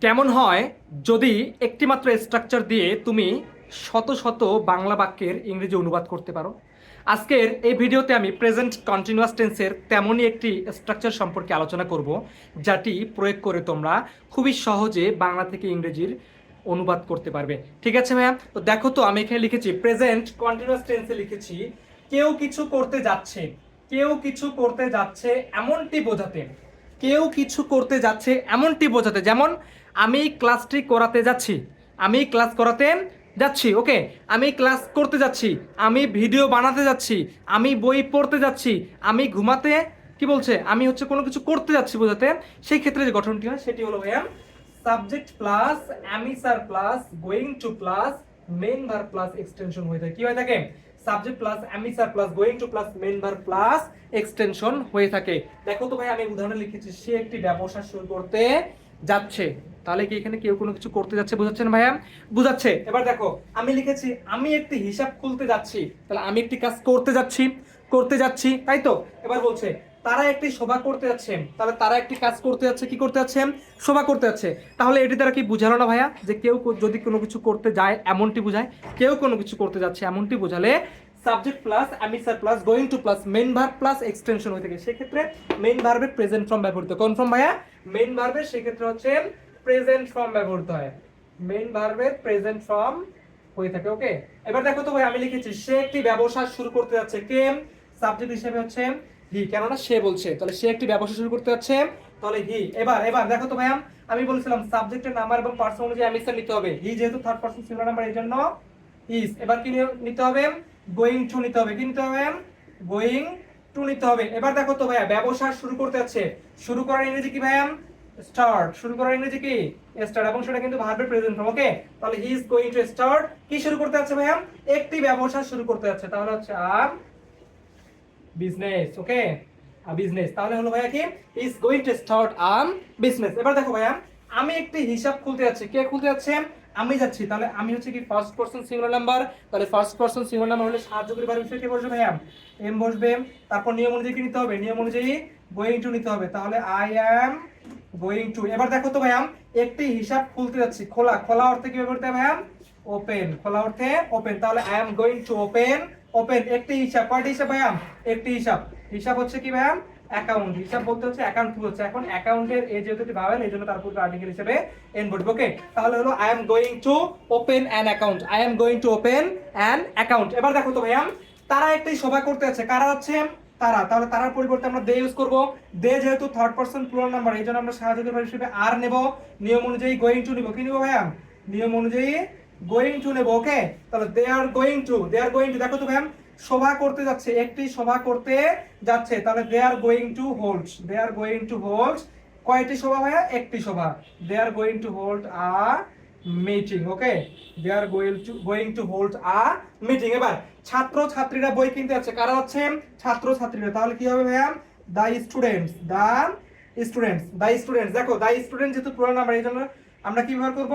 কেমন হয় যদি একটিমাত্র স্ট্রাকচার দিয়ে তুমি শত শত বাংলা বাক্যের ইংরেজি অনুবাদ করতে পারো। আজকের এই ভিডিওতে আমি প্রেজেন্ট কন্টিনিউয়াস টেন্সের তেমনই একটি স্ট্রাকচার সম্পর্কে আলোচনা করব, যাটি প্রয়োগ করে তোমরা খুবই সহজে বাংলা থেকে ইংরেজির অনুবাদ করতে পারবে। ঠিক আছে ভাইয়া, তো দেখো তো আমি এখানে লিখেছি প্রেজেন্ট কন্টিনিউয়াস টেন্সে লিখেছি কেউ কিছু করতে যাচ্ছে। কেউ কিছু করতে যাচ্ছে এমনটি বোঝাতে, কেউ কিছু করতে যাচ্ছে এমনটি বোঝাতে, যেমন আমি ক্লাসটি করাতে যাচ্ছি, আমি ক্লাস করাতে যাচ্ছি, ওকে, আমি ক্লাস করতে যাচ্ছি, আমি ভিডিও বানাতে যাচ্ছি, আমি বই পড়তে যাচ্ছি, আমি ঘুমাতে, কি বলছে, আমি হচ্ছে কোনো কিছু করতে যাচ্ছি বোঝাতে। সেই ক্ষেত্রে যে গঠনটি হয় সেটি হলো ভাইয়া subject plus am is are plus going to plus main verb plus extension হয়ে থাকে। কি হয়ে থাকে? Subject plus am is are plus going to plus main verb plus extension হয়ে থাকে। দেখো তো ভাই, আমি উদাহরণে লিখেছি সে একটি ব্যবসা শুরু করতে যাচ্ছে। তাহলে কি এখানে কেউ কোনো কিছু করতে যাচ্ছে বোঝাচ্ছেন ভাইয়া? বুঝাচ্ছে। এবার দেখো আমি লিখেছি আমি একটি হিসাব খুলতে যাচ্ছি, তাহলে আমি একটি কাজ করতে যাচ্ছি, করতে যাচ্ছি, তাই তো। এবার বলছে তারা একটি সভা করতে যাচ্ছে, তাহলে তারা একটি কাজ করতে যাচ্ছে, কি করতে যাচ্ছে? সভা করতে যাচ্ছে। তাহলে এটি দ্বারা কি বুঝালো না ভাইয়া যে কেউ যদি কোনো কিছু করতে যায় এমনটি বোঝায়, কেউ কোনো কিছু করতে যাচ্ছে এমনটি বোঝালে subject plus am is are plus going to plus main verb plus extension হয়ে থাকে। সেক্ষেত্রে মেইন ভার্বের প্রেজেন্ট ফর্ম ব্যবহৃত। কোন ফর্ম ভাইয়া? মেইন ভার্বের সেক্ষেত্রে হচ্ছে প্রেজেন্ট ফর্ম ব্যবহৃত হয়। মেইন ভার্বের প্রেজেন্ট ফর্ম হয়ে থাকে। ওকে, এবার দেখো তো ভাই আমি লিখেছি সে একটি ব্যবসা শুরু করতে যাচ্ছে। কে সাবজেক্ট হিসেবে হচ্ছে হি, কেননা সে বলছে, তাহলে সে একটি ব্যবসা শুরু করতে যাচ্ছে, তাহলে হি। এবার এবার দেখো তো ভাই আমি বলেছিলাম সাবজেক্টের নাম্বার এবং পার্সন অনুযায়ী অ্যামিসার নিতে হবে। হি যেহেতু থার্ড পারসন সিঙ্গুলার নাম্বার, এই জন্য ইজ। এবার কি নিতে হবে? গোয়িং টু নিতে হবে। কি নিতে হবে? গোয়িং টু নিতে হবে। এবার দেখো তো ভাইয়া ব্যবসা শুরু করতে যাচ্ছে, শুরু করার ইংরেজি কি ভাইয়া? স্টার্ট। শুরু করার ইংরেজি কি? স্টার্ট, এবং সেটা কিন্তু ভার্বের প্রেজেন্ট ফর্ম। ওকে, তাহলে he is going to start কি শুরু করতে যাচ্ছে ভাইয়া? একটি ব্যবসা শুরু করতে যাচ্ছে, তাহলে হচ্ছে বিজনেস। ওকে, বিজনেস, তাহলে হলো ভাইয়া কি? Is going to start business. এবার দেখো ভাইয়া আমি একটি হিসাব খুলতে যাচ্ছি। কে খুলতে যাচ্ছে? আমি যাচ্ছি। তাহলে আমি হচ্ছে কি ফার্স্ট পারসন সিঙ্গুলার নাম্বার, তাহলে ফার্স্ট পারসন সিঙ্গুলার নাম্বার হলে সাহায্যকারী ভার্ব হিসেবে কে বসবে ভাইয়া? এম বসবে। তারপর নিয়ম অনুযায়ী কি নিতে হবে? নিয়ম অনুযায়ী গোয়িং টু নিতে হবে, তাহলে আই অ্যাম গোয়িং টু। এবার দেখো তো ভাইয়া একটি হিসাব খুলতে যাচ্ছি। খোলা, খোলা অর্থে কি ব্যবহৃত হয় ভাইয়া? ওপেন। খোলা অর্থে ওপেন, তাহলে I am going to open. Open একটি হিসাব। কয়টি হিসাব ভাইয়া? একটি হিসাব। হিসাব হচ্ছে কি ভাইয়া? অ্যাকাউন্ট। হিসাব বলতে হচ্ছে অ্যাকাউন্ট হচ্ছে, এখন অ্যাকাউন্টের এ যেহেতু ভাবেন এই জন্য তার পূর্বে আর্টিকেল হিসেবে এন বসবে। ওকে, তাহলে হলো I am going to open an account. I am going to open an account. এবার দেখো তো ভাইয়া তারা একটি সভা করতে আছে। কারা হচ্ছে? তারা। তাহলে তারার পরিবর্তে আমরা দে ইউজ করব। দে যেহেতু থার্ড পারসন প্লুরাল নাম্বার, এই জন্য আমরা সাহায্যকারী ভার্ব হিসেবে আর নেব। নিয়ম অনুযায়ী গোয়িং টু নিব। কি নিব ভাইয়া? নিয়ম অনুযায়ী গোয়িং টু নেব। ওকে, তাহলে they are going to, they are going to. দেখো তো ভাইয়া সভা করতে যাচ্ছে, একটি সভা করতে যাচ্ছে, তাহলে they are going to hold. They are going to hold কয়টি সভা ভাইয়া? একটি সভা। They are going to hold a meeting. Okay, they are going to hold a meeting. এবার ছাত্র ছাত্রীরা বই কিনতে যাচ্ছে। কারা হচ্ছে? ছাত্র ছাত্রীরা। তাহলে কি হবে ভাইয়া? The students. The students, the students. দেখো দা স্টুডেন্ট যেহেতু প্লুরাল নাম্বার, এই জন্য আমরা কি ব্যবহার করব?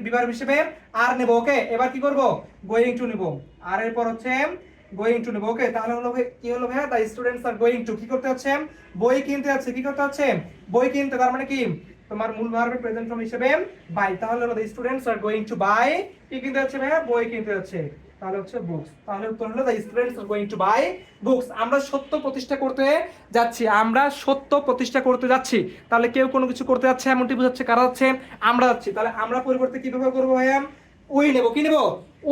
বিভার্ব হিসেবে আর নেব। ওকে, এবার কি করব? গোয়িং টু নিব। আর এরপর হচ্ছে গোয়িং টু নেব। ওকে, তাহলে হলো কি হলো ভাইয়া? The students are going to কি করতে যাচ্ছে? বই কিনতে যাচ্ছে। কি করতে যাচ্ছে? বই কিনতে। তার মানে কি? তোমার মূল ভার্বের প্রেজেন্ট ফর্ম হিসেবে বাই। তাহলে হলো the students are going to buy কি কিনতে যাচ্ছে ভাইয়া? বই কিনতে যাচ্ছে, তাহলে হচ্ছে বুকস। তাহলে উত্তর হলো the students are going to buy books. আমরা সত্য প্রতিষ্ঠা করতে যাচ্ছি, আমরা সত্য প্রতিষ্ঠা করতে যাচ্ছি। তাহলে কেউ কোনো কিছু করতে যাচ্ছে এমনটি বোঝাচ্ছে। কারা যাচ্ছে? আমরা যাচ্ছি। তাহলে আমরা পরিবর্তে কি ব্যবহার করবো ভাইয়া? উই নেব। কি নেব?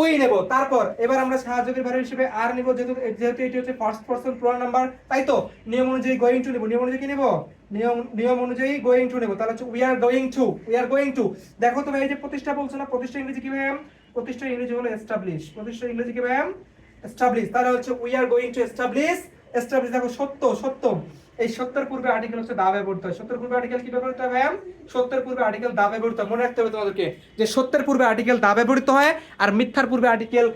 উই নেব। তারপর এবার আমরা সাহায্যকারী ভার্ব হিসেবে আর নিব, যেহেতু যেহেতু এটি হচ্ছে ফার্স্ট পারসন প্লুরাল নাম্বার, তাই তো নিয়ম অনুযায়ী গোয়িং টু নিব। নিয়ম অনুযায়ী কি নিব? নিয়ম অনুযায়ী গোয়িং টু নেব। তাহলে হচ্ছে we are going two, we are going to. দেখো তো ভাই এই যে প্রতিষ্ঠা বলছো না, প্রতিষ্ঠা ইংরেজি কি ম্যাম? প্রতিষ্ঠা ইংরেজি হলো এস্টাবলিশ। প্রতিষ্ঠা ইংরেজি কি ম্যাম? এস্টাবলিশ। তাহলে হচ্ছে we are going to establish. Establish. দেখো সত্য, সত্য, এই সত্যের পূর্বে আর্টিকেল হচ্ছে দা ব্যবহৃত হয়। সত্যের পূর্বে আর্টিকেল কি ব্যবহৃত হয় ম্যাম? সত্যের পূর্বে আর্টিকেল দা ব্যবহৃত হয়। মনে রাখতে হবে তোমাদেরকে যে সত্যের পূর্বে আর্টিকেল দা ব্যবহৃত হয় আর মিথ্যার পূর্বে আর্টিকেল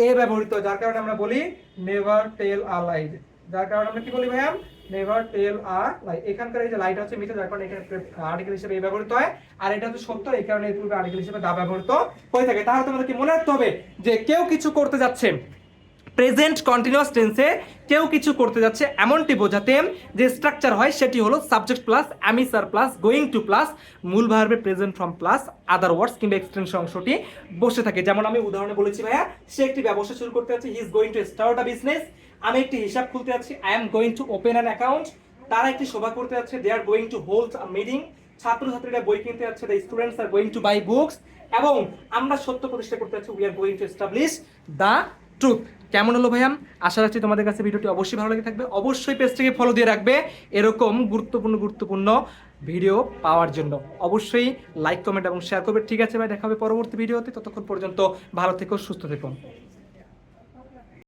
এ ব্যবহৃত হয়, যার কারণে আমরা বলি নেভার টেল আ লাই। যার কারণে আমরা কি বলি ম্যাম? নেভার টেল আ লাই। এখানকার এই যে লাইটা হচ্ছে মিথ্যা, যার কারণে এখানে আর্টিকেল হিসেবে এ ব্যবহৃত হয়, আর এটা হচ্ছে সত্য, এই কারণে এর পূর্বে আর্টিকেল হিসেবে দা ব্যবহৃত হয়ে থাকে। তাহলে তোমাদেরকে মনে রাখতে হবে যে কেউ কিছু করতে যাচ্ছে, প্রেজেন্ট কন্টিনিউয়াস টেন্সে কেউ কিছু করতে যাচ্ছে এমনটি বোঝাতে যে স্ট্রাকচার হয় সেটি হলো subject plus am is are plus going to plus মূল ভার্বে present form plus other words কিংবা এক্সটেনশন অংশটি বসে থাকে। যেমন আমি উদাহরণে বলেছি ভাইয়া, সে একটি ব্যবসা শুরু করতে যাচ্ছে, he is going to start a business. আমি একটি হিসাব খুলতে যাচ্ছি, I am going to open an account. তারা একটি সভা করতে যাচ্ছে, they are going to hold a meeting. ছাত্রছাত্রীরা বই কিনতে যাচ্ছে, the students are going to buy books. এবং আমরা সত্য প্রতিষ্ঠা করতে যাচ্ছি, we are going to establish the truth. কেমন হলো ভাইয়া? আশা রাখছি তোমাদের কাছে ভিডিওটি অবশ্যই ভালো লেগে থাকবে। অবশ্যই পেজটিকে ফলো দিয়ে রাখবে এরকম গুরুত্বপূর্ণ ভিডিও পাওয়ার জন্য। অবশ্যই লাইক, কমেন্ট এবং শেয়ার করবে। ঠিক আছে ভাই, দেখা হবে পরবর্তী ভিডিওতে। ততক্ষণ পর্যন্ত ভালো থেকো, সুস্থ থেকো।